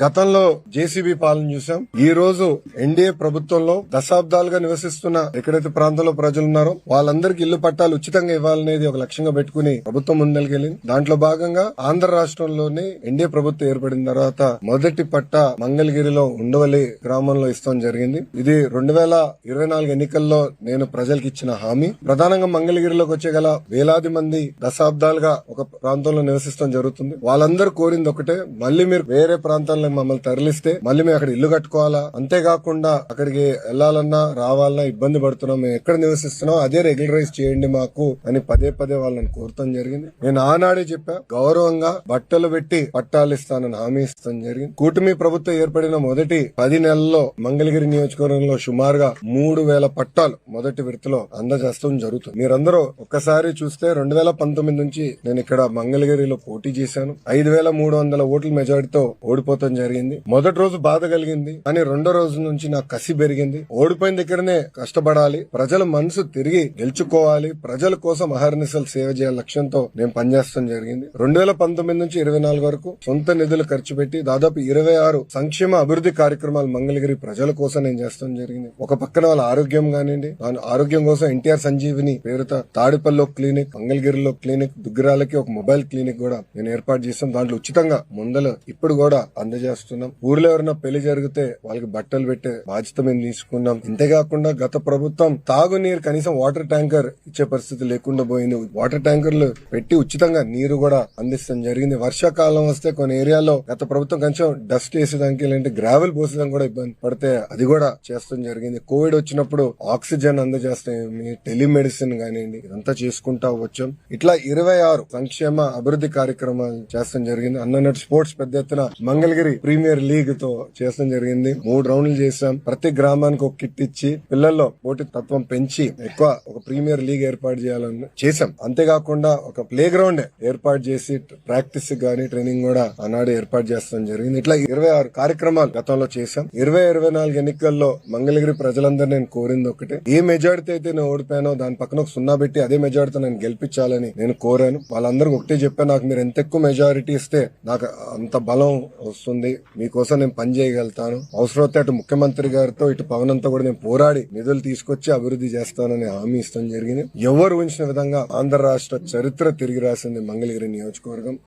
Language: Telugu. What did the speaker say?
గతంలో జేసీబీ పాలన చూసాం. ఈ రోజు ఎన్డీఏ ప్రభుత్వంలో దశాబ్దాలుగా నివసిస్తున్న ఎక్కడైతే ప్రాంతంలో ప్రజలు ఉన్నారో వాళ్ళందరికీ ఇల్లు పట్టాలు ఉచితంగా ఇవ్వాలనేది ఒక లక్ష్యంగా పెట్టుకుని ప్రభుత్వం ముందరికెళ్లింది. దాంట్లో భాగంగా ఆంధ్ర రాష్ట్రంలోని ఎన్డీఏ ప్రభుత్వం ఏర్పడిన తర్వాత మొదటి పట్ట మంగళగిరిలో ఉండవల్లి గ్రామంలో ఇస్తాం జరిగింది. ఇది 2024 ఎన్నికల్లో నేను ప్రజలకు ఇచ్చిన హామీ. ప్రధానంగా మంగళగిరిలోకి వచ్చే గల వేలాది మంది దశాబ్దాలుగా ఒక ప్రాంతంలో నివసిస్తాం జరుగుతుంది. వాళ్ళందరూ కోరింది ఒకటే, మళ్ళీ మీరు వేరే ప్రాంతాల్లో మమ్మల్ని తరలిస్తే మళ్ళీ మేము అక్కడ ఇల్లు కట్టుకోవాలా, అంతేకాకుండా అక్కడికి వెళ్లాలన్నా రావాలన్నా ఇబ్బంది పడుతున్నాం, మేము ఎక్కడ నివసిస్తున్నాం అదే రెగ్యులరైజ్ చేయండి మాకు అని పదే పదే వాళ్ళని కోరటం జరిగింది. నేను ఆనాడే చెప్పా, గౌరవంగా బట్టలు పెట్టి పట్టాలు ఇస్తానని హామీ ఇస్తాం జరిగింది. కూటమి ప్రభుత్వం ఏర్పడిన మొదటి 10 నెలల్లో మంగళగిరి నియోజకవర్గంలో సుమారుగా 3000 పట్టాలు మొదటి విడతలో అందజేస్తాం జరుగుతుంది. మీరందరూ ఒక్కసారి చూస్తే 2019 నుంచి నేను ఇక్కడ మంగళగిరిలో పోటీ చేశాను. 5300 ఓట్ల మెజారిటీతో ఓడిపోతాం జరిగింది. మొదటి రోజు బాధ కలిగింది, కానీ రెండో రోజు నుంచి నాకు కసి పెరిగింది. ఓడిపోయిన దగ్గరనే కష్టపడాలి, ప్రజల మనసు తిరిగి గెలుచుకోవాలి, ప్రజల కోసం అహర్నిశలు సేవ చేయాలి లక్ష్యంతో నేను పనిచేస్తాం జరిగింది. 2019 నుంచి 24 వరకు సొంత నిధులు ఖర్చు పెట్టి దాదాపు 26 సంక్షేమ అభివృద్ధి కార్యక్రమాలు మంగళగిరి ప్రజల కోసం నేను చేస్తాం జరిగింది. ఒక పక్కన వాళ్ళ ఆరోగ్యం కానివ్వండి, ఆరోగ్యం కోసం ఎన్టీఆర్ సంజీవిని పేరుతో తాడిపల్లిలో క్లినిక్, మంగళగిరిలో క్లినిక్, దుగ్గిరాలకి ఒక మొబైల్ క్లినిక్ కూడా నేను ఏర్పాటు చేస్తాం. దాంట్లో ఉచితంగా మందులు ఇప్పుడు కూడా అందజేస్తున్నాం. ఊర్లో ఎవరైనా పెళ్లి జరిగితే వాళ్ళకి బట్టలు పెట్టే బాధ్యత మేము తీసుకున్నాం. ఇంతేకాకుండా గత ప్రభుత్వం తాగునీరు కనీసం వాటర్ ట్యాంకర్ ఇచ్చే పరిస్థితి లేకుండా పోయింది. వాటర్ ట్యాంకర్లు పెట్టి ఉచితంగా నీరు కూడా అందిస్తాం జరిగింది. వర్షాకాలం వస్తే కొన్ని ఏరియాలో గత ప్రభుత్వం కొంచెం డస్ట్ వేసేదానికి లేదంటే గ్రావెల్ పోసేదానికి కూడా ఇబ్బంది పడితే అది కూడా చేస్తాం జరిగింది. కోవిడ్ వచ్చినప్పుడు ఆక్సిజన్ అందజేస్తాం, టెలిమెడిసిన్ కానివ్వండి, ఇదంతా చేసుకుంటా వచ్చాం. ఇట్లా 26 సంక్షేమ అభివృద్ధి కార్యక్రమాలు చేస్తాం జరిగింది. అన్నట్టు స్పోర్ట్స్ పెద్ద ఎత్తున మంగళగిరి ప్రీమియర్ లీగ్ తో చేస్తాం జరిగింది. 3 రౌండ్లు చేశాం. ప్రతి గ్రామానికి ఒక కిట్ ఇచ్చి పిల్లల్లో పోటీ తత్వం పెంచి ఎక్కువ ఒక ప్రీమియర్ లీగ్ ఏర్పాటు చేయాలని చేశాం. అంతేకాకుండా ఒక ప్లే గ్రౌండ్ ఏర్పాటు చేసి ప్రాక్టీస్ గానీ ట్రైనింగ్ కూడా ఆనాడు ఏర్పాటు చేస్తాం జరిగింది. ఇట్లా 26 కార్యక్రమాలు గతంలో చేశాం. 2024 ఎన్నికల్లో మంగళగిరి ప్రజలందరూ నేను కోరింది ఒకటే, ఏ మెజారిటీ అయితే నేను ఓడిపోయానో దాని పక్కన ఒక 0 పెట్టి అదే మెజారిటీతో నేను గెలిపించాలని నేను కోరాను. వాళ్ళందరికీ ఒకటే చెప్పాను, నాకు మీరు ఎంత ఎక్కువ మెజారిటీ ఇస్తే నాకు అంత బలం వస్తుంది, మీకోసం నేను పని చేయగలుగుతాను. అవసరమైతే అటు ముఖ్యమంత్రి గారితో ఇటు పవన్ అంతా కూడా నేను పోరాడి నిధులు తీసుకొచ్చి అభివృద్ధి చేస్తానని హామీ ఇస్తాం జరిగింది. ఎవరు ఊహించిన విధంగా ఆంధ్ర రాష్ట్ర చరిత్ర తిరిగి రాసింది మంగళగిరి నియోజకవర్గం.